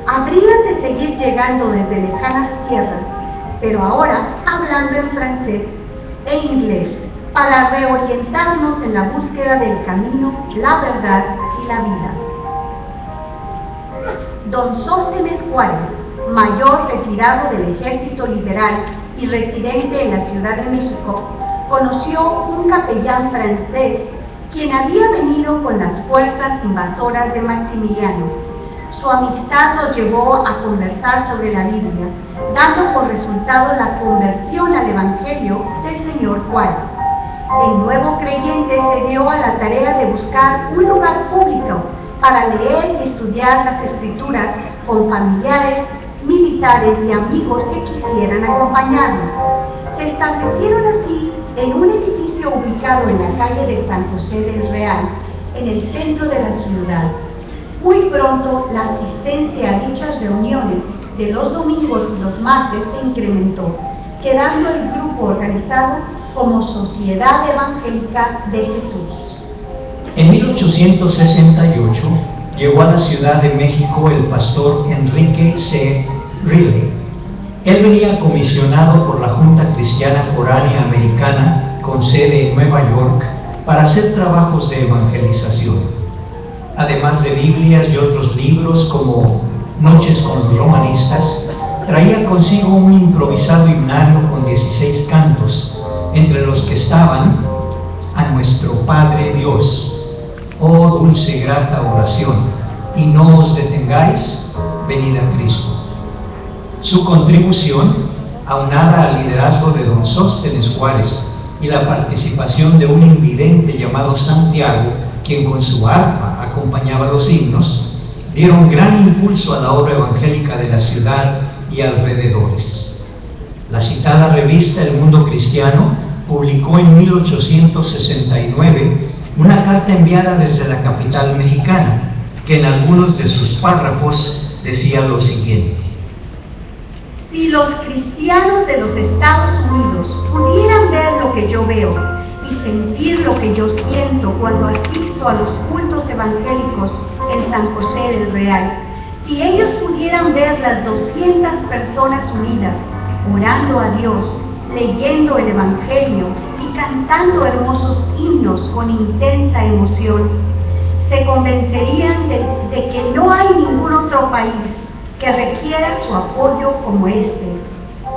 habrían de seguir llegando desde lejanas tierras, pero ahora hablando en francés e inglés, para reorientarnos en la búsqueda del camino, la verdad y la vida. Don Sóstenes Juárez, mayor retirado del Ejército Liberal y residente en la Ciudad de México, conoció un capellán francés quien había venido con las fuerzas invasoras de Maximiliano. Su amistad lo llevó a conversar sobre la Biblia, dando por resultado la conversión al Evangelio del señor Juárez. El nuevo creyente se dio a la tarea de buscar un lugar público para leer y estudiar las Escrituras con familiares, militares y amigos que quisieran acompañarlo. Se establecieron así en un edificio ubicado en la calle de San José del Real, en el centro de la ciudad. Muy pronto la asistencia a dichas reuniones de los domingos y los martes se incrementó, quedando el grupo organizado como Sociedad Evangélica de Jesús. En 1868 llegó a la Ciudad de México el pastor Enrique C. Riley. Él venía comisionado por la Junta Cristiana Foránea Americana con sede en Nueva York para hacer trabajos de evangelización. Además de Biblias y otros libros como Noches con los Romanistas, traía consigo un improvisado himnario con 16 cantos, entre los que estaban A nuestro Padre Dios, oh dulce grata oración, y no os detengáis, venid a Cristo. Su contribución, aunada al liderazgo de don Sóstenes Juárez y la participación de un invidente llamado Santiago, quien con su arpa acompañaba los himnos, dieron gran impulso a la obra evangélica de la ciudad y alrededores. La citada revista El Mundo Cristiano publicó en 1869 una carta enviada desde la capital mexicana, que en algunos de sus párrafos decía lo siguiente: si los cristianos de los Estados Unidos pudieran ver lo que yo veo y sentir lo que yo siento cuando asisto a los cultos evangélicos en San José del Real, si ellos pudieran ver las 200 personas unidas, orando a Dios, leyendo el Evangelio y cantando hermosos himnos con intensa emoción, se convencerían de que no hay ningún otro país que requiera su apoyo como este.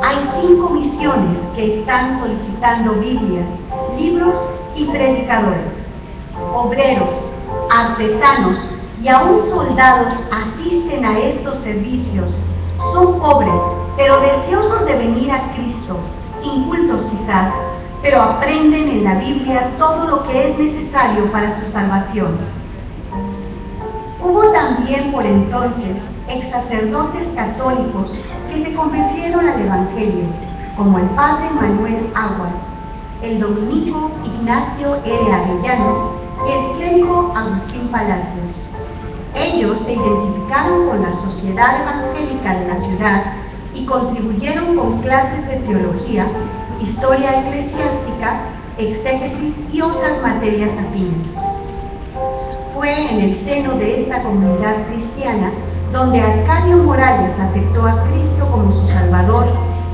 Hay 5 misiones que están solicitando Biblias, libros y predicadores. Obreros, artesanos y aún soldados asisten a estos servicios. Son pobres, pero deseosos de venir a Cristo, incultos quizás, pero aprenden en la Biblia todo lo que es necesario para su salvación. Hubo también por entonces ex sacerdotes católicos que se convirtieron al Evangelio, como el padre Manuel Aguas, el dominico Ignacio L. Arellano y el clérigo Agustín Palacios. Ellos se identificaron con la sociedad evangélica de la ciudad y contribuyeron con clases de teología, historia eclesiástica, exégesis y otras materias afines. Fue en el seno de esta comunidad cristiana donde Arcadio Morales aceptó a Cristo como su Salvador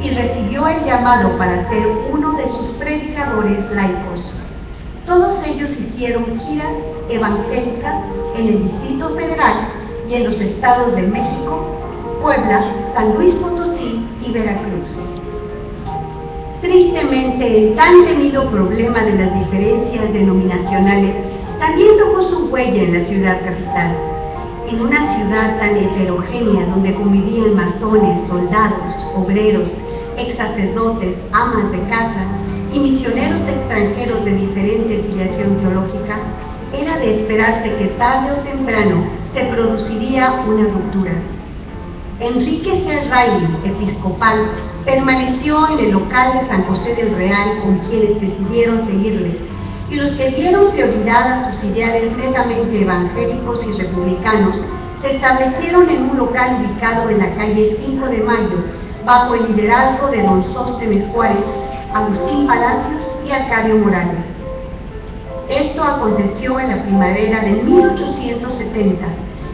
y recibió el llamado para ser uno de sus predicadores laicos. Todos ellos hicieron giras evangélicas en el Distrito Federal y en los estados de México, Puebla, San Luis Potosí y Veracruz. Tristemente, el tan temido problema de las diferencias denominacionales también dejó su huella en la ciudad capital. En una ciudad tan heterogénea donde convivían masones, soldados, obreros, ex sacerdotes, amas de casa y misioneros extranjeros de diferente filiación teológica, era de esperarse que tarde o temprano se produciría una ruptura. Enrique C. Reilly, episcopal, permaneció en el local de San José del Real con quienes decidieron seguirle, y los que dieron prioridad a sus ideales netamente evangélicos y republicanos se establecieron en un local ubicado en la calle 5 de Mayo, bajo el liderazgo de don Sóstenes Juárez, Agustín Palacios y Arcadio Morales. Esto aconteció en la primavera de 1870.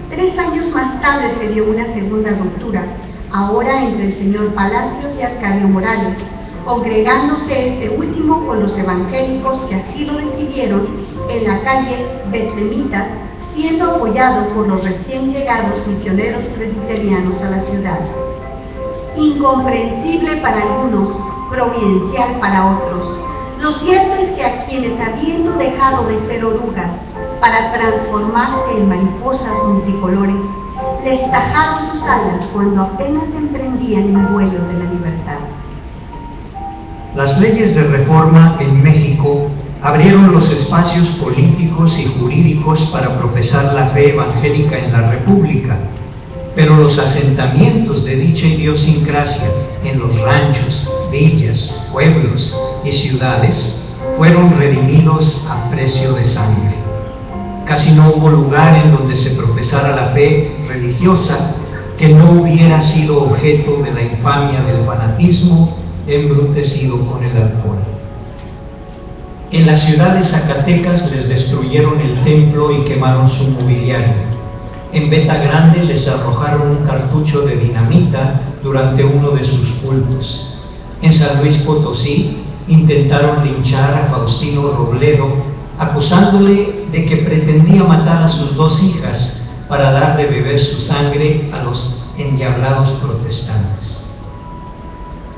3 años más tarde se dio una segunda ruptura, ahora entre el señor Palacios y Arcadio Morales, congregándose este último con los evangélicos que así lo decidieron en la calle Betlemitas, siendo apoyado por los recién llegados misioneros presbiterianos a la ciudad. Incomprensible para algunos, providencial para otros. Lo cierto es que a quienes, habiendo dejado de ser orugas para transformarse en mariposas multicolores, les tajaron sus alas cuando apenas emprendían el vuelo de la libertad. Las leyes de reforma en México abrieron los espacios políticos y jurídicos para profesar la fe evangélica en la República, pero los asentamientos de dicha idiosincrasia en los ranchos, villas, pueblos y ciudades fueron redimidos a precio de sangre. Casi no hubo lugar en donde se profesara la fe religiosa que no hubiera sido objeto de la infamia del fanatismo embrutecido con el alcohol. En la ciudad de Zacatecas les destruyeron el templo y quemaron su mobiliario. En Beta Grande les arrojaron un cartucho de dinamita durante uno de sus cultos. En San Luis Potosí intentaron linchar a Faustino Robledo, acusándole de que pretendía matar a sus 2 hijas para dar de beber su sangre a los endiablados protestantes.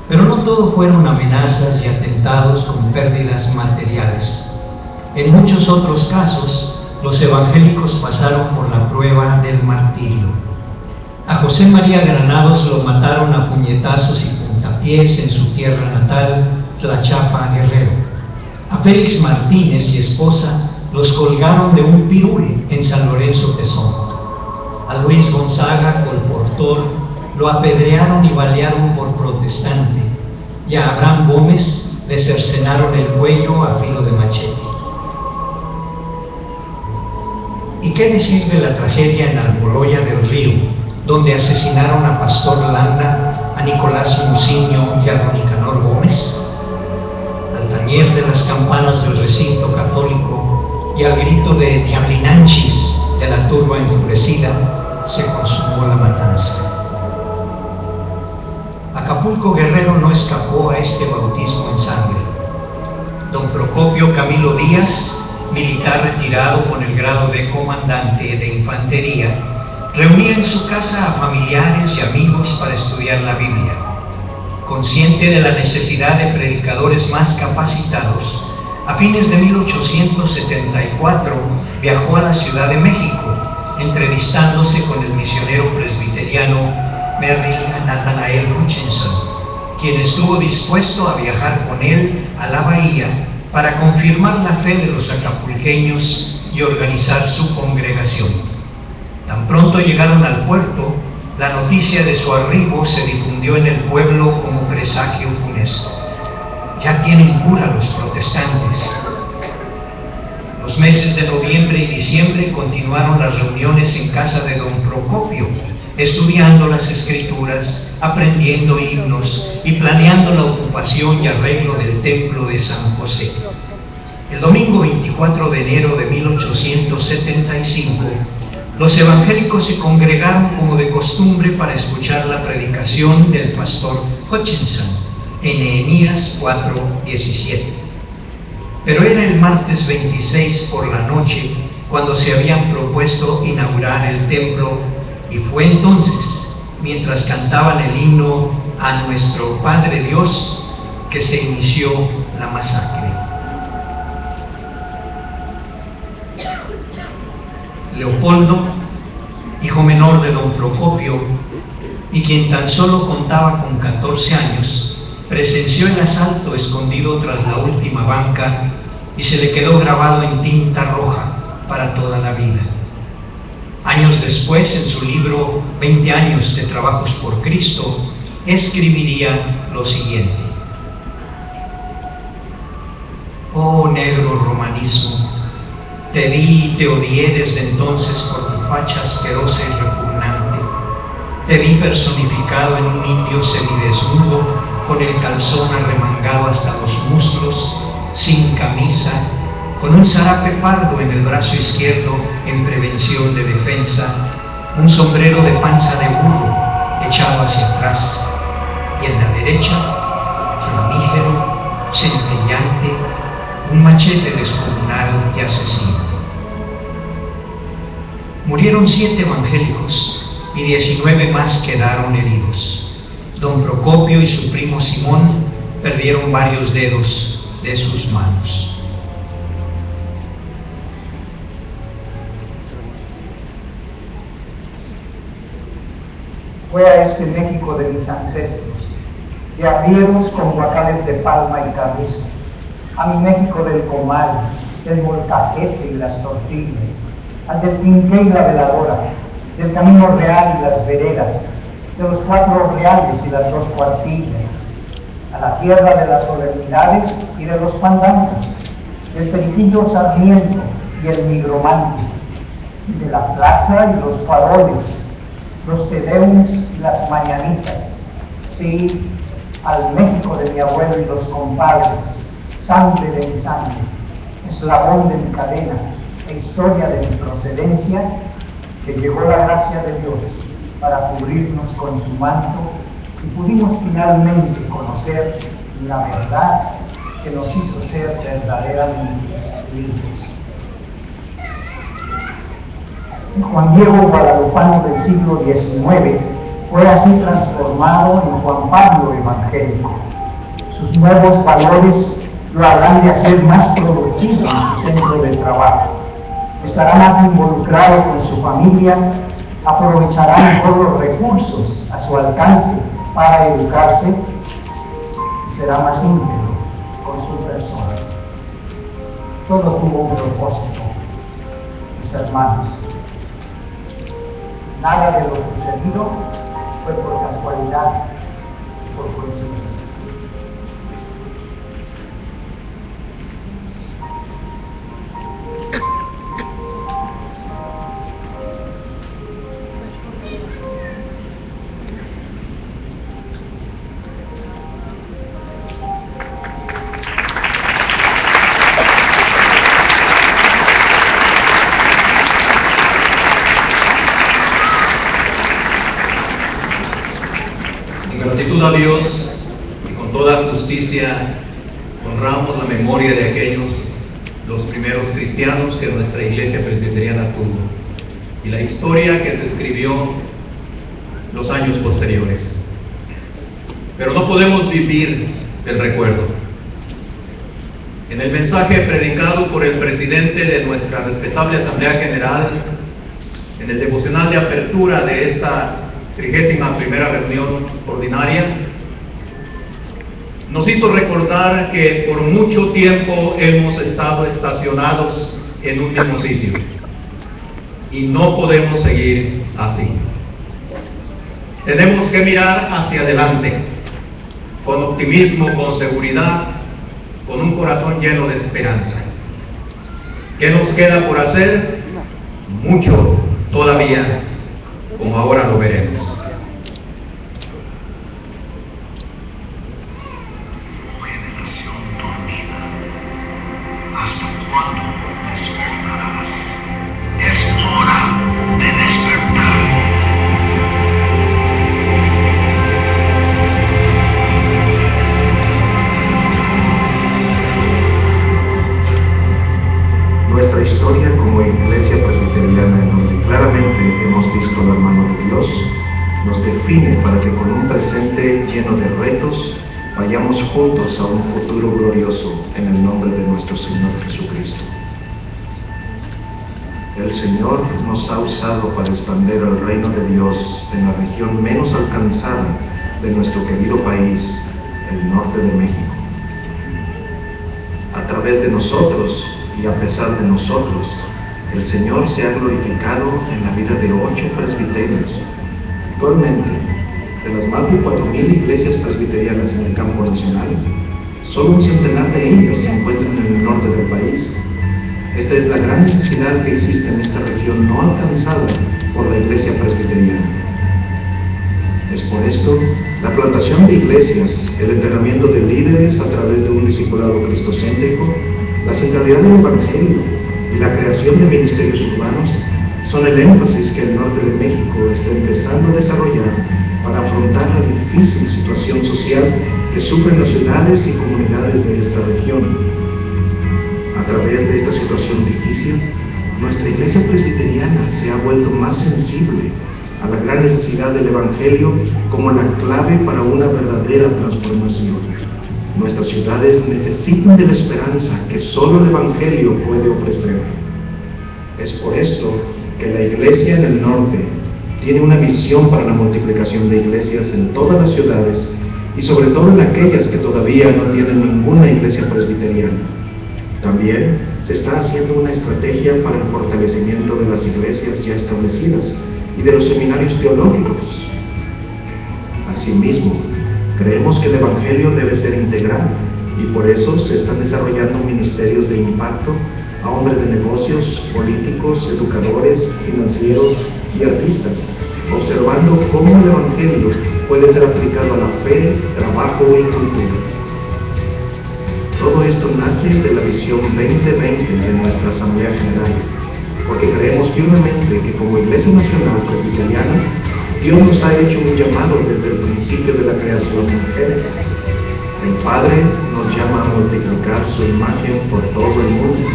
Pero no todo fueron amenazas y atentados con pérdidas materiales. En muchos otros casos, los evangélicos pasaron por la prueba del martirio. A José María Granados lo mataron a puñetazos y puntapiés en su tierra natal, Tlachapa, Guerrero. A Félix Martínez y esposa los colgaron de un pirul en San Lorenzo Tezonco. A Luis Gonzaga Colportor lo apedrearon y balearon por protestante, y a Abraham Gómez le cercenaron el cuello a filo de machete. ¿Y qué decir de la tragedia en Almoloya del Río, donde asesinaron a Pastor Landa, a Nicolás Muciño y a don Nicanor Gómez? Al tañer de las campanas del recinto católico y al grito de diablinanchis de la turba enfurecida, se consumó la matanza. Acapulco Guerrero no escapó a este bautismo en sangre. Don Procopio Camilo Díaz, militar retirado con el grado de comandante de infantería, reunía en su casa a familiares y amigos para estudiar la Biblia. Consciente de la necesidad de predicadores más capacitados, a fines de 1874 viajó a la Ciudad de México, entrevistándose con el misionero presbiteriano Merrill Nathanael Hutchinson, quien estuvo dispuesto a viajar con él a la bahía para confirmar la fe de los acapulqueños y organizar su congregación. Tan pronto llegaron al puerto, la noticia de su arribo se difundió en el pueblo como presagio funesto. ya tienen cura los protestantes. Los meses de noviembre y diciembre continuaron las reuniones en casa de don Procopio, estudiando las escrituras, aprendiendo himnos y planeando la ocupación y arreglo del templo de San José. El domingo 24 de enero de 1875, los evangélicos se congregaron como de costumbre para escuchar la predicación del pastor Hutchinson en Nehemías 4:17. Pero era el martes 26 por la noche cuando se habían propuesto inaugurar el templo, y fue entonces, mientras cantaban el himno a nuestro Padre Dios, que se inició la masacre. Leopoldo, hijo menor de don Procopio, y quien tan solo contaba con 14 años, presenció el asalto escondido tras la última banca y se le quedó grabado en tinta roja para toda la vida. Años después, en su libro 20 años de trabajos por Cristo, escribiría lo siguiente: oh negro romanismo, te vi y te odié desde entonces por tu facha asquerosa y repugnante. Te vi personificado en un indio semidesnudo, con el calzón arremangado hasta los muslos, sin camisa, con un zarape pardo en el brazo izquierdo en prevención de defensa, un sombrero de panza de burro echado hacia atrás, y en la derecha, flamígero, centellante, un machete descomunal y asesino. Murieron 7 evangélicos y 19 más quedaron heridos. Don Procopio y su primo Simón perdieron varios dedos de sus manos. Fue a este México de mis ancestros, de arrieros con guacales de palma y carrizo, a mi México del comal, del molcajete y las tortillas, al del quinqué y la veladora, del camino real y las veredas, de los 4 reales y las 2 cuartillas, a la tierra de las solemnidades y de los fandangos, del periquillo sarmiento y el nigromante, de la plaza y los faroles, los tedeums y las mañanitas, sí, al México de mi abuelo y los compadres, sangre de mi sangre, eslabón de mi cadena e historia de mi procedencia, que llegó la gracia de Dios para cubrirnos con su manto y pudimos finalmente conocer la verdad que nos hizo ser verdaderamente libres. El Juan Diego guadalupano del siglo XIX fue así transformado en Juan Pablo evangélico. Sus nuevos valores lo harán de hacer más productivo en su centro de trabajo. Estará más involucrado con su familia, aprovechará mejor los recursos a su alcance para educarse y será más íntegro con su persona. Todo tuvo un propósito, mis hermanos. Nada de lo sucedido fue por casualidad, por coincidencia. Gratitud a Dios y con toda justicia honramos la memoria de aquellos, los primeros cristianos que nuestra iglesia presbiteriana tuvo y la historia que se escribió los años posteriores. Pero no podemos vivir del recuerdo. En el mensaje predicado por el presidente de nuestra respetable Asamblea General, en el devocional de apertura de esta 31ª reunión ordinaria, nos hizo recordar que por mucho tiempo hemos estado estacionados en un mismo sitio y no podemos seguir así. Tenemos que mirar hacia adelante con optimismo, con seguridad con un corazón lleno de esperanza. ¿Qué nos queda por hacer? Mucho todavía, como ahora lo veremos. Nuestra historia como iglesia presbiteriana, en donde claramente hemos visto la mano de Dios, nos define para que con un presente lleno de retos vayamos juntos a un futuro glorioso en el nombre de nuestro Señor Jesucristo. El Señor nos ha usado para expandir el reino de Dios en la región menos alcanzada de nuestro querido país, el norte de México. A través de nosotros y a pesar de nosotros, el Señor se ha glorificado en la vida de 8 presbiterios. Actualmente, de las más de 4,000 iglesias presbiterianas en el campo nacional, solo un centenar de ellas se encuentran en el norte del país. Esta es la gran necesidad que existe en esta región no alcanzada por la iglesia presbiteriana. Es por esto, la plantación de iglesias, el entrenamiento de líderes a través de un discipulado cristocéntrico, la centralidad del Evangelio y la creación de ministerios urbanos son el énfasis que el norte de México está empezando a desarrollar para afrontar la difícil situación social que sufren las ciudades y comunidades de esta región. A través de esta situación difícil, nuestra iglesia presbiteriana se ha vuelto más sensible a la gran necesidad del Evangelio como la clave para una verdadera transformación. Nuestras ciudades necesitan de la esperanza que solo el Evangelio puede ofrecer. Es por esto que la iglesia en el norte tiene una visión para la multiplicación de iglesias en todas las ciudades y sobre todo en aquellas que todavía no tienen ninguna iglesia presbiteriana. También se está haciendo una estrategia para el fortalecimiento de las iglesias ya establecidas y de los seminarios teológicos. Asimismo, creemos que el Evangelio debe ser integral y por eso se están desarrollando ministerios de impacto a hombres de negocios, políticos, educadores, financieros y artistas, observando cómo el Evangelio puede ser aplicado a la fe, trabajo y cultura. Todo esto nace de la visión 2020 de nuestra Asamblea General, porque creemos firmemente que como Iglesia Nacional Presbiteriana, Dios nos ha hecho un llamado desde el principio de la creación en Génesis. El Padre nos llama a multiplicar su imagen por todo el mundo.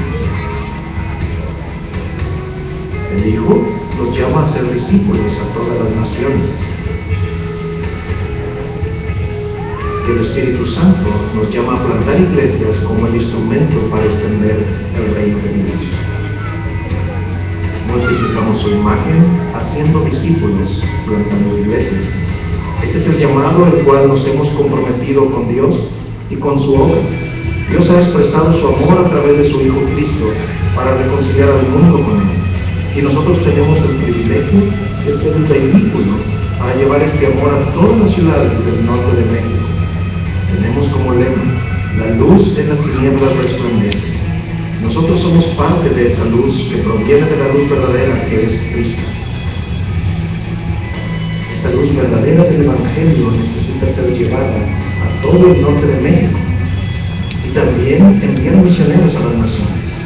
El Hijo nos llama a ser discípulos a todas las naciones. Y el Espíritu Santo nos llama a plantar iglesias como el instrumento para extender el reino de Dios. Multiplicamos su imagen haciendo discípulos, plantando iglesias. Este es el llamado el cual nos hemos comprometido con Dios y con su obra. Dios ha expresado su amor a través de su Hijo Cristo para reconciliar al mundo con Él. Y nosotros tenemos el privilegio de ser el vehículo para llevar este amor a todas las ciudades del norte de México. Tenemos como lema: la luz en las tinieblas resplandece. Nosotros somos parte de esa luz que proviene de la luz verdadera que es Cristo. Esta luz verdadera del Evangelio necesita ser llevada a todo el norte de México y también enviar misioneros a las naciones.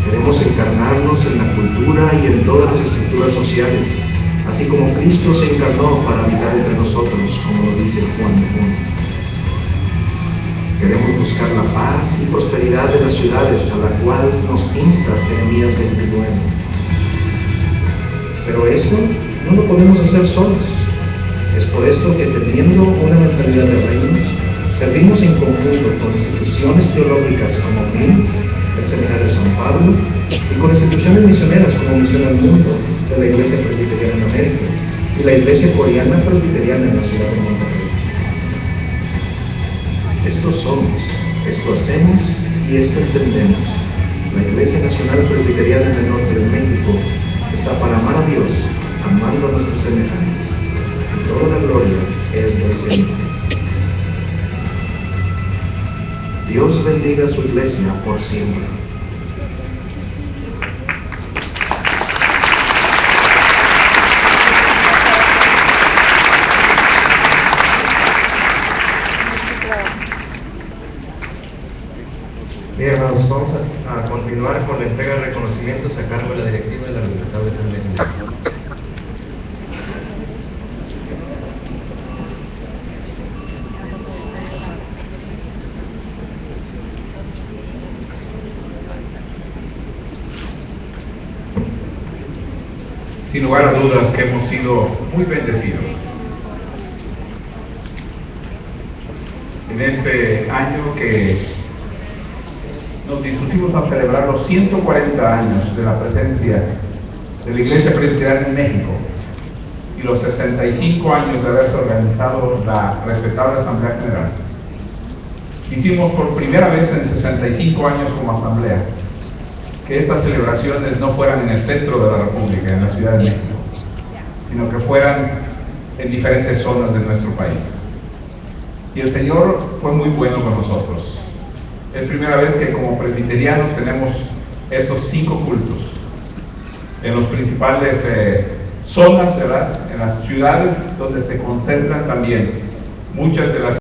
Queremos encarnarnos en la cultura y en todas las estructuras sociales, así como Cristo se encarnó para habitar entre nosotros, como lo dice Juan 1. Queremos buscar la paz y prosperidad de las ciudades, a la cual nos insta Jeremías 29. Pero esto no lo podemos hacer solos. Es por esto que, teniendo una mentalidad de reino, servimos en conjunto con instituciones teológicas como MINS, el Seminario San Pablo, y con instituciones misioneras como Misión al Mundo de la Iglesia Presbiteriana en América y la Iglesia Coreana Presbiteriana en la ciudad de Monterrey. Esto somos, esto hacemos y esto entendemos. La Iglesia Nacional Presbiteriana del Norte de México está para amar a Dios, amando a nuestros semejantes. Y toda la gloria es del Señor. Dios bendiga a su Iglesia por siempre. Bien, hermanos, vamos a continuar con la entrega de reconocimientos a cargo de la directiva de la Libertad de San. Sin lugar a dudas que hemos sido muy bendecidos en este año que nos dispusimos a celebrar los 140 años de la presencia de la Iglesia Presbiteriana en México y los 65 años de haberse organizado la respetable Asamblea General. Hicimos por primera vez en 65 años como Asamblea que estas celebraciones no fueran en el centro de la República, en la Ciudad de México, sino que fueran en diferentes zonas de nuestro país. Y el Señor fue muy bueno con nosotros. Es primera vez que como presbiterianos tenemos estos 5 cultos en los principales zonas, ¿verdad? En las ciudades donde se concentran también muchas de las